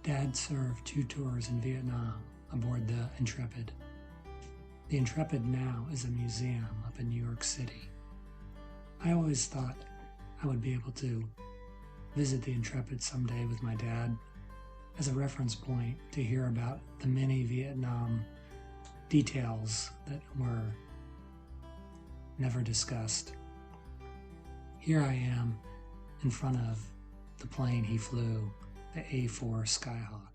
Dad served 2 tours in Vietnam aboard the Intrepid. The Intrepid now is a museum up in New York City. I always thought I would be able to visit the Intrepid someday with my dad as a reference point to hear about the many Vietnam details that were never discussed. Here I am in front of the plane he flew, the A-4 Skyhawk.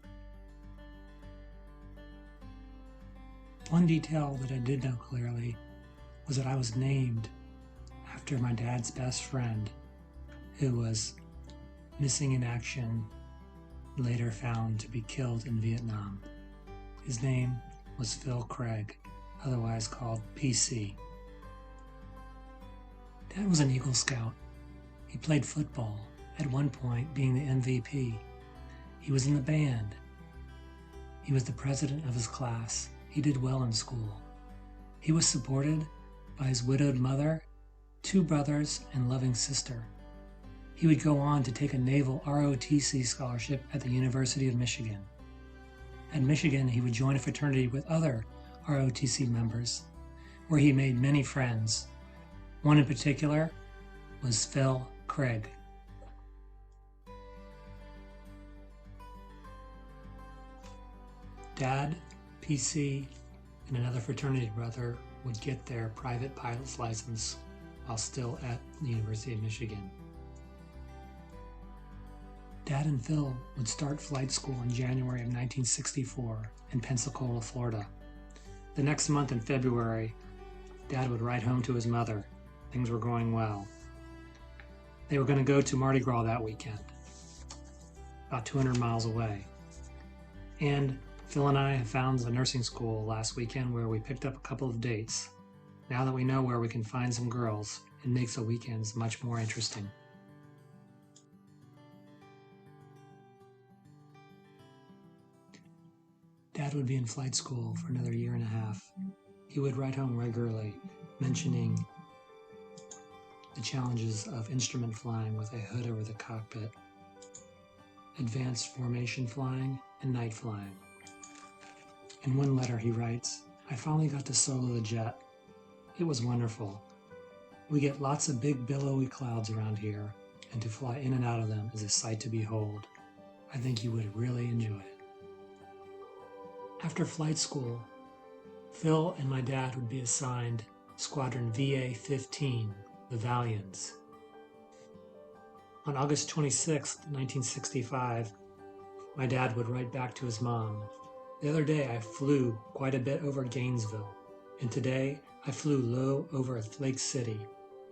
One detail that I did know clearly was that I was named after my dad's best friend, who was missing in action, later found to be killed in Vietnam. His name was Phil Craig, otherwise called PC. Dad was an Eagle Scout. He played football, at one point being the MVP. He was in the band. He was the president of his class. He did well in school. He was supported by his widowed mother, 2 brothers, and loving sister. He would go on to take a naval ROTC scholarship at the University of Michigan. At Michigan, he would join a fraternity with other ROTC members, where he made many friends. One in particular was Phil Craig. Dad, PC, and another fraternity brother would get their private pilot's license while still at the University of Michigan. Dad and Phil would start flight school in January of 1964 in Pensacola, Florida. The next month in February, Dad would write home to his mother. Things were going well. They were going to go to Mardi Gras that weekend, about 200 miles away. And Phil and I have found a nursing school last weekend where we picked up a couple of dates. Now that we know where we can find some girls, it makes the weekends much more interesting. Dad would be in flight school for another 1.5 years. He would write home regularly, mentioning the challenges of instrument flying with a hood over the cockpit, advanced formation flying, and night flying. In one letter he writes, "I finally got to solo the jet. It was wonderful. We get lots of big billowy clouds around here, and to fly in and out of them is a sight to behold. I think you would really enjoy it." After flight school, Phil and my dad would be assigned Squadron VA-15, the Valions. On August 26, 1965, my dad would write back to his mom, "The other day I flew quite a bit over Gainesville, and today I flew low over Lake City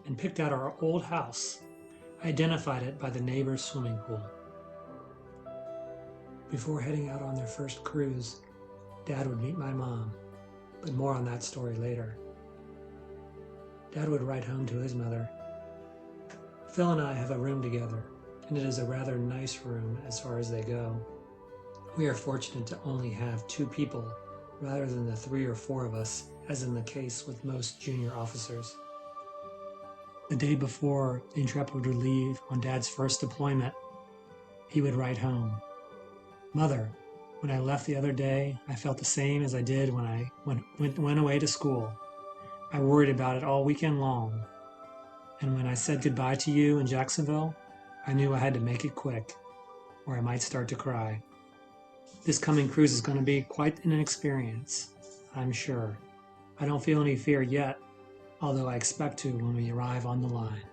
and picked out our old house. I identified it by the neighbor's swimming pool." Before heading out on their first cruise, Dad would meet my mom, but more on that story later. Dad would write home to his mother, "Phil and I have a room together, and it is a rather nice room as far as they go. We are fortunate to only have 2 people rather than the 3 or 4 of us, as in the case with most junior officers." The day before the Intrepid would leave on Dad's first deployment, he would write home, "Mother, when I left the other day, I felt the same as I did when I went away to school. I worried about it all weekend long. And when I said goodbye to you in Jacksonville, I knew I had to make it quick, or I might start to cry. This coming cruise is going to be quite an experience, I'm sure. I don't feel any fear yet, although I expect to when we arrive on the line."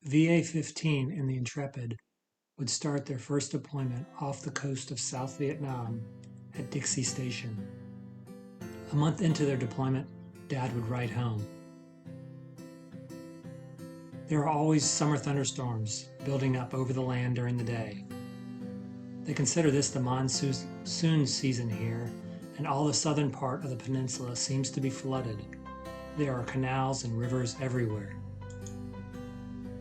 VA-15 and the Intrepid would start their first deployment off the coast of South Vietnam at Dixie Station. A month into their deployment, Dad would write home, "There are always summer thunderstorms building up over the land during the day. They consider this the monsoon season here, and all the southern part of the peninsula seems to be flooded. There are canals and rivers everywhere.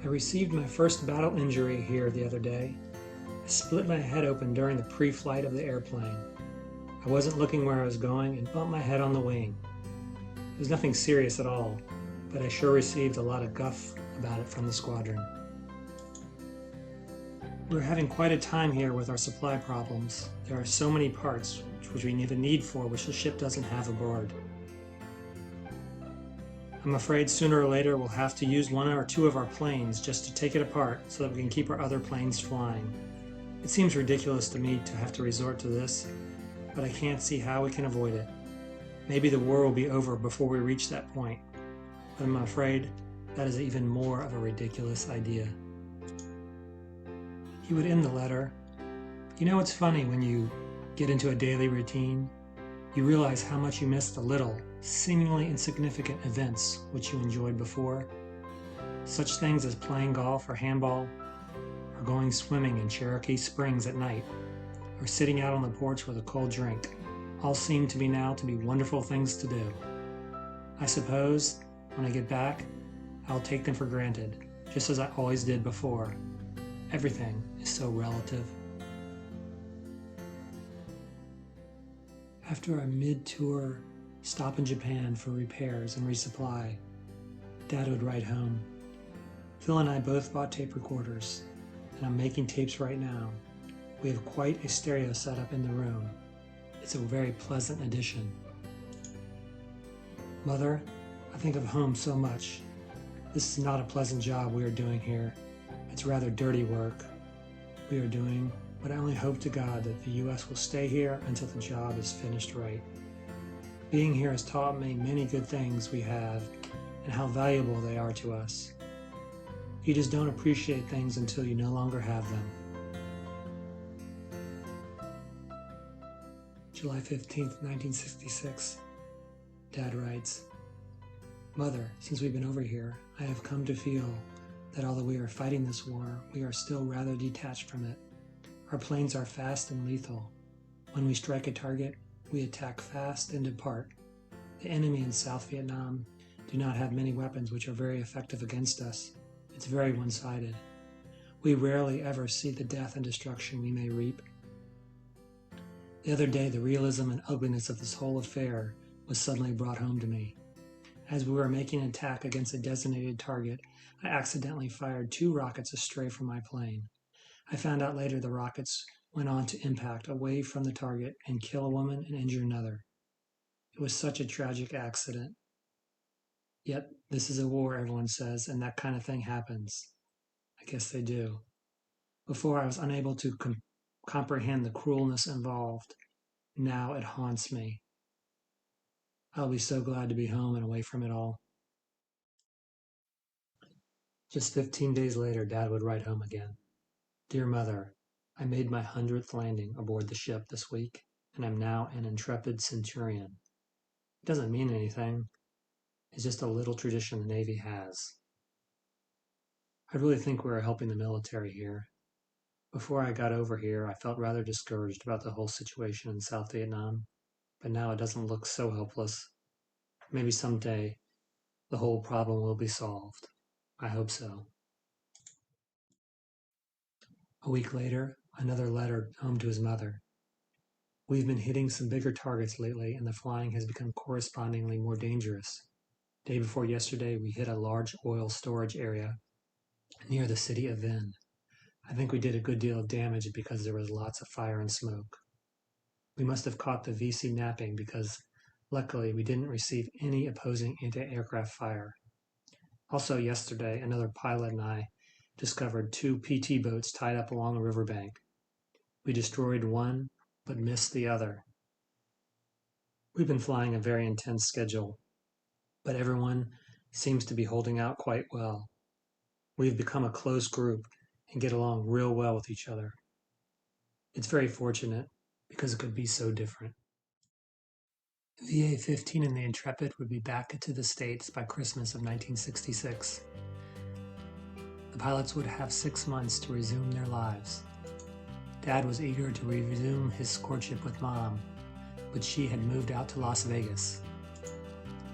I received my first battle injury here the other day. I split my head open during the pre-flight of the airplane. I wasn't looking where I was going and bumped my head on the wing. It was nothing serious at all, but I sure received a lot of guff about it from the squadron. We're having quite a time here with our supply problems. There are so many parts which we even need for which the ship doesn't have aboard. I'm afraid sooner or later we'll have to use one or two of our planes just to take it apart so that we can keep our other planes flying. It seems ridiculous to me to have to resort to this, but I can't see how we can avoid it. Maybe the war will be over before we reach that point, but I'm afraid that is even more of a ridiculous idea. He would end the letter. You know, it's funny when you get into a daily routine, you realize how much you miss the little, seemingly insignificant events which you enjoyed before. Such things as playing golf or handball, or going swimming in Cherokee Springs at night, or sitting out on the porch with a cold drink, all seem to me now to be wonderful things to do. I suppose, when I get back, I'll take them for granted, just as I always did before. Everything is so relative. After a mid-tour stop in Japan for repairs and resupply, Dad would write home. Phil and I both bought tape recorders, and I'm making tapes right now. We have quite a stereo setup in the room. It's a very pleasant addition. Mother, I think of home so much. This is not a pleasant job we are doing here. It's rather dirty work we are doing, but I only hope to God that the U.S. will stay here until the job is finished right. Being here has taught me many good things we have and how valuable they are to us. You just don't appreciate things until you no longer have them. July 15th, 1966. Dad writes, Mother, since we've been over here, I have come to feel that although we are fighting this war, we are still rather detached from it. Our planes are fast and lethal. When we strike a target, we attack fast and depart. The enemy in South Vietnam do not have many weapons which are very effective against us. It's very one-sided. We rarely ever see the death and destruction we may reap. The other day, the realism and ugliness of this whole affair was suddenly brought home to me. As we were making an attack against a designated target, I accidentally fired 2 rockets astray from my plane. I found out later the rockets went on to impact away from the target and kill a woman and injure another. It was such a tragic accident. Yet, this is a war, everyone says, and that kind of thing happens. I guess they do. Before, I was unable to comprehend the cruelness involved. Now it haunts me. I'll be so glad to be home and away from it all. Just 15 days later, Dad would write home again. Dear Mother, I made my 100th landing aboard the ship this week, and I'm now an Intrepid Centurion. It doesn't mean anything. It's just a little tradition the Navy has. I really think we're helping the military here. Before I got over here, I felt rather discouraged about the whole situation in South Vietnam, but now it doesn't look so hopeless. Maybe someday the whole problem will be solved. I hope so. A week later, another letter home to his mother. We've been hitting some bigger targets lately, and the flying has become correspondingly more dangerous. Day before yesterday, we hit a large oil storage area near the city of Vinh. I think we did a good deal of damage because there was lots of fire and smoke. We must have caught the VC napping because, luckily, we didn't receive any opposing anti-aircraft fire. Also yesterday, another pilot and I discovered 2 PT boats tied up along a riverbank. We destroyed one, but missed the other. We've been flying a very intense schedule, but everyone seems to be holding out quite well. We've become a close group and get along real well with each other. It's very fortunate because it could be so different. VA-15 and the Intrepid would be back to the States by Christmas of 1966. The pilots would have 6 months to resume their lives. Dad was eager to resume his courtship with Mom, but she had moved out to Las Vegas.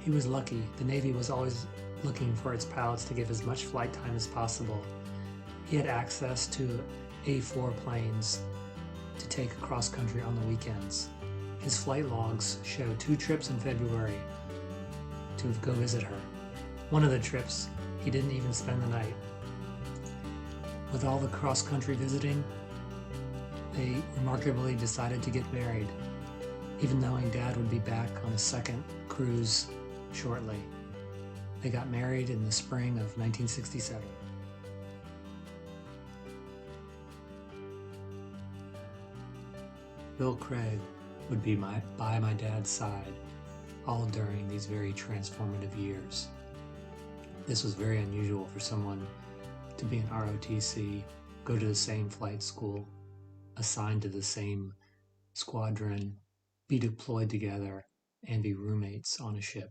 He was lucky. The Navy was always looking for its pilots to give as much flight time as possible. He had access to A-4 planes to take across country on the weekends. His flight logs show 2 trips in February to go visit her. One of the trips, he didn't even spend the night. With all the cross-country visiting, they remarkably decided to get married, even knowing Dad would be back on his second cruise shortly. They got married in the spring of 1967. Bill Craig would be by my dad's side all during these very transformative years. This was very unusual for someone to be an ROTC, go to the same flight school, assigned to the same squadron, be deployed together, and be roommates on a ship.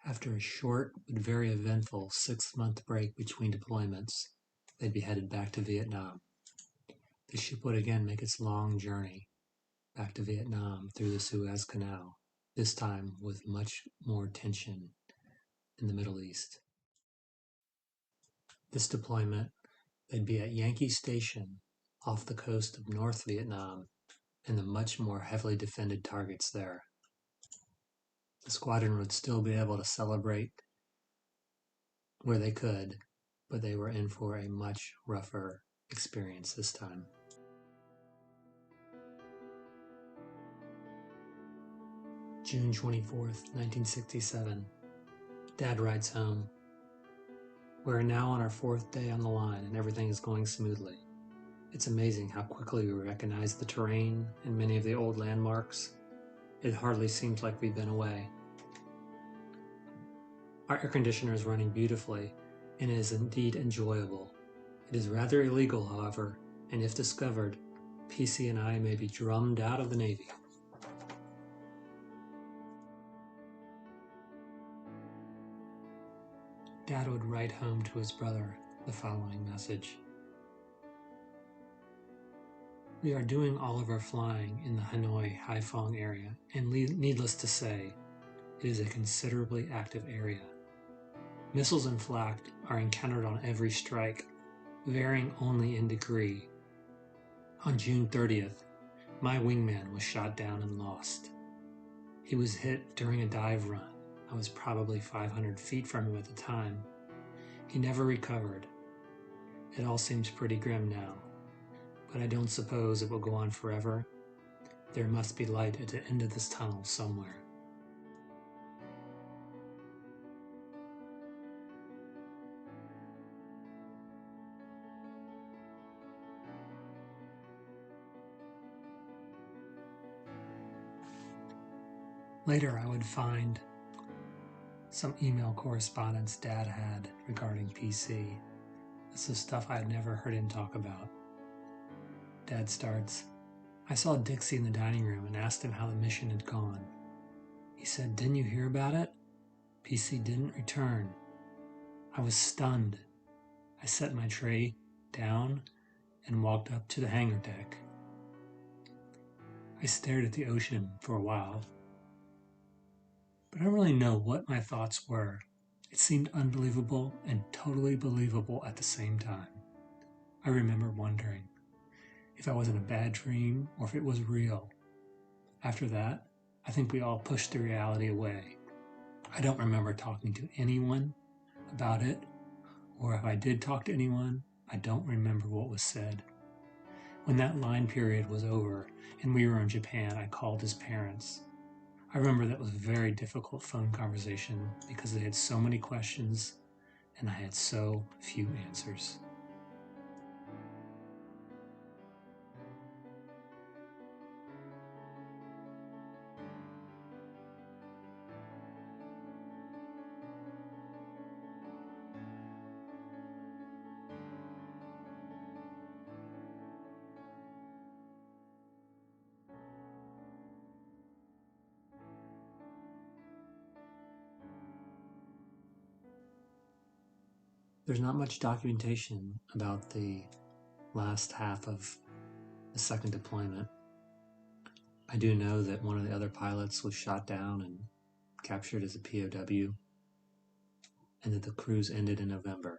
After a short but very eventful 6-month break between deployments, they'd be headed back to Vietnam. The ship would again make its long journey back to Vietnam through the Suez Canal, this time with much more tension in the Middle East. This deployment, they'd be at Yankee Station off the coast of North Vietnam and the much more heavily defended targets there. The squadron would still be able to celebrate where they could, but they were in for a much rougher experience this time. June 24th, 1967. Dad rides home. We're now on our 4th day on the line and everything is going smoothly. It's amazing how quickly we recognize the terrain and many of the old landmarks. It hardly seems like we've been away. Our air conditioner is running beautifully and is indeed enjoyable. It is rather illegal, however, and if discovered, PC and I may be drummed out of the Navy. Dad would write home to his brother the following message. We are doing all of our flying in the Hanoi-Haiphong area, and needless to say, it is a considerably active area. Missiles and flak are encountered on every strike, varying only in degree. On June 30th, my wingman was shot down and lost. He was hit during a dive run. I was probably 500 feet from him at the time. He never recovered. It all seems pretty grim now, but I don't suppose it will go on forever. There must be light at the end of this tunnel somewhere. Later, I would find some email correspondence Dad had regarding PC. This is stuff I had never heard him talk about. Dad starts, I saw Dixie in the dining room and asked him how the mission had gone. He said, didn't you hear about it? PC didn't return. I was stunned. I set my tray down and walked up to the hangar deck. I stared at the ocean for a while, but I don't really know what my thoughts were. It seemed unbelievable and totally believable at the same time. I remember wondering if I was in a bad dream or if it was real. After that, I think we all pushed the reality away. I don't remember talking to anyone about it, or if I did talk to anyone, I don't remember what was said. When that line period was over and we were in Japan, I called his parents. I remember that was a very difficult phone conversation because they had so many questions and I had so few answers. There's not much documentation about the last half of the second deployment. I do know that one of the other pilots was shot down and captured as a POW. and that the cruise ended in November.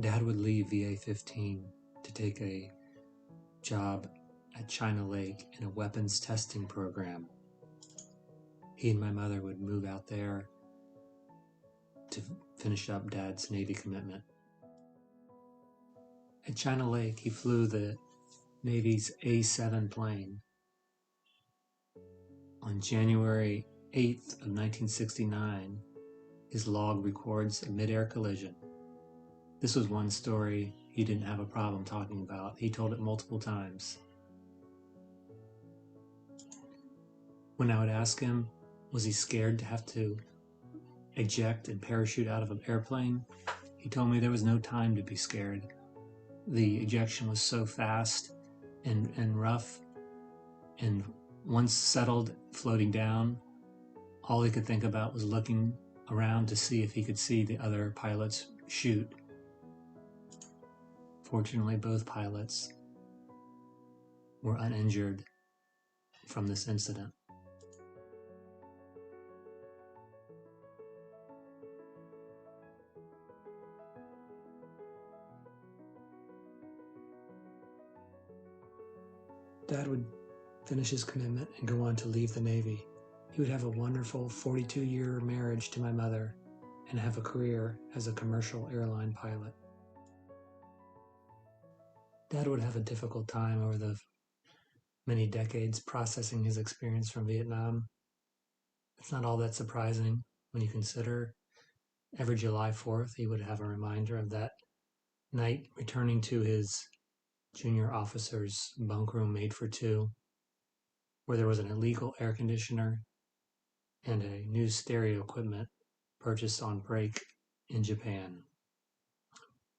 Dad would leave VA-15 to take a job at China Lake in a weapons testing program. He and my mother would move out there to finish up Dad's Navy commitment. At China Lake, he flew the Navy's A-7 plane. On January 8th of 1969, his log records a mid-air collision. This was one story he didn't have a problem talking about. He told it multiple times. When I would ask him, was he scared to have to eject and parachute out of an airplane, he told me there was no time to be scared. The ejection was so fast and rough, and once settled, floating down, all he could think about was looking around to see if he could see the other pilots shoot. Fortunately, both pilots were uninjured from this incident. Dad would finish his commitment and go on to leave the Navy. He would have a wonderful 42-year marriage to my mother and have a career as a commercial airline pilot. Dad would have a difficult time over the many decades processing his experience from Vietnam. It's not all that surprising when you consider every July 4th he would have a reminder of that night returning to his junior officer's bunk room made for two, where there was an illegal air conditioner and a new stereo equipment purchased on break in Japan.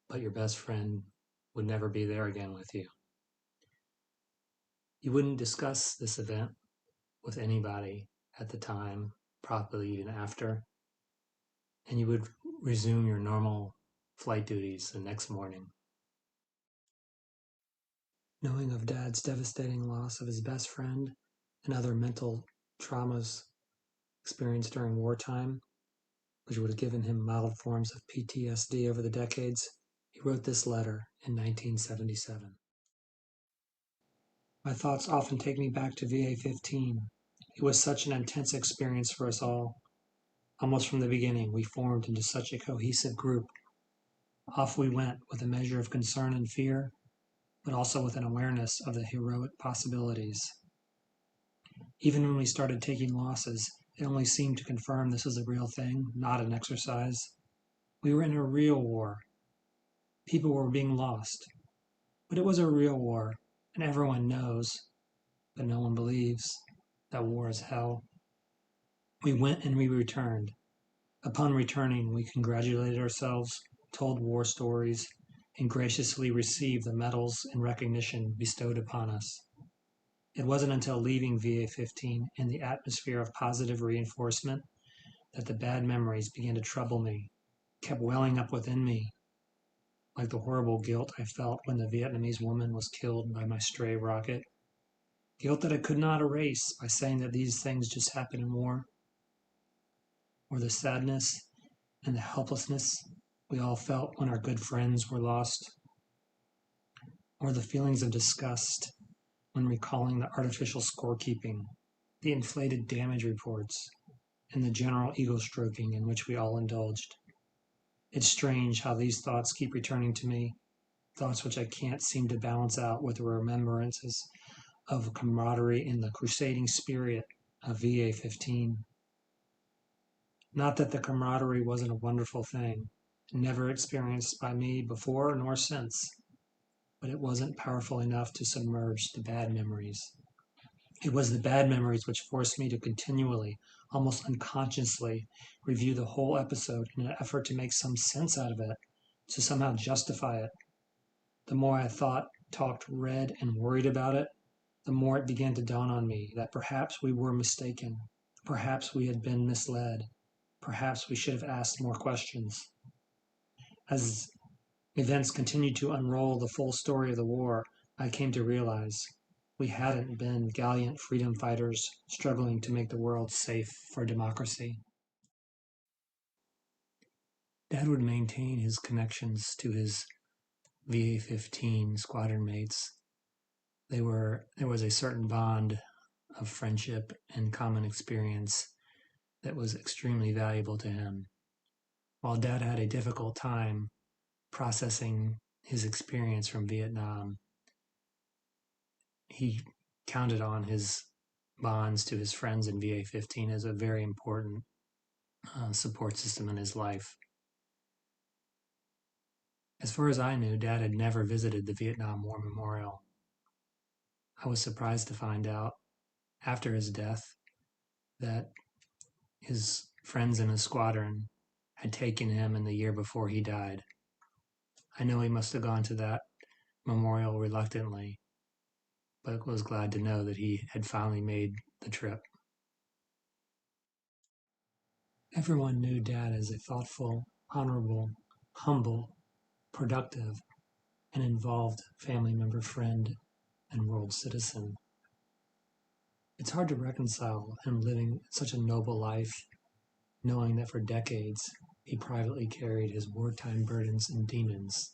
But your best friend would never be there again with you. You wouldn't discuss this event with anybody at the time, probably even after, and you would resume your normal flight duties the next morning. Knowing of Dad's devastating loss of his best friend and other mental traumas experienced during wartime, which would have given him mild forms of PTSD over the decades, he wrote this letter in 1977. My thoughts often take me back to VA-15. It was such an intense experience for us all. Almost from the beginning, we formed into such a cohesive group. Off we went with a measure of concern and fear, but also with an awareness of the heroic possibilities. Even when we started taking losses, it only seemed to confirm this was a real thing, not an exercise. We were in a real war. People were being lost. But it was a real war, and everyone knows, but no one believes, that war is hell. We went and we returned. Upon returning, we congratulated ourselves, told war stories, and graciously received the medals and recognition bestowed upon us. It wasn't until leaving VA-15 in the atmosphere of positive reinforcement that the bad memories began to trouble me, kept welling up within me, like the horrible guilt I felt when the Vietnamese woman was killed by my stray rocket. Guilt that I could not erase by saying that these things just happen in war. Or the sadness and the helplessness we all felt when our good friends were lost. Or the feelings of disgust when recalling the artificial scorekeeping, the inflated damage reports, and the general ego stroking in which we all indulged. It's strange how these thoughts keep returning to me, thoughts which I can't seem to balance out with the remembrances of camaraderie in the crusading spirit of VA-15. Not that the camaraderie wasn't a wonderful thing, never experienced by me before nor since, but it wasn't powerful enough to submerge the bad memories. It was the bad memories which forced me to continually, almost unconsciously, review the whole episode in an effort to make some sense out of it, to somehow justify it. The more I thought, talked, read, and worried about it, the more it began to dawn on me that perhaps we were mistaken, perhaps we had been misled, perhaps we should have asked more questions. As events continued to unroll the full story of the war, I came to realize we hadn't been gallant freedom fighters struggling to make the world safe for democracy. Dad would maintain his connections to his VA-15 squadron mates. There was a certain bond of friendship and common experience that was extremely valuable to him. While Dad had a difficult time processing his experience from Vietnam, he counted on his bonds to his friends in VA-15 as a very important support system in his life. As far as I knew, Dad had never visited the Vietnam War Memorial. I was surprised to find out after his death that his friends in his squadron had taken him in the year before he died. I know he must have gone to that memorial reluctantly, but was glad to know that he had finally made the trip. Everyone knew Dad as a thoughtful, honorable, humble, productive, and involved family member, friend, and world citizen. It's hard to reconcile him living such a noble life, knowing that for decades he privately carried his wartime burdens and demons.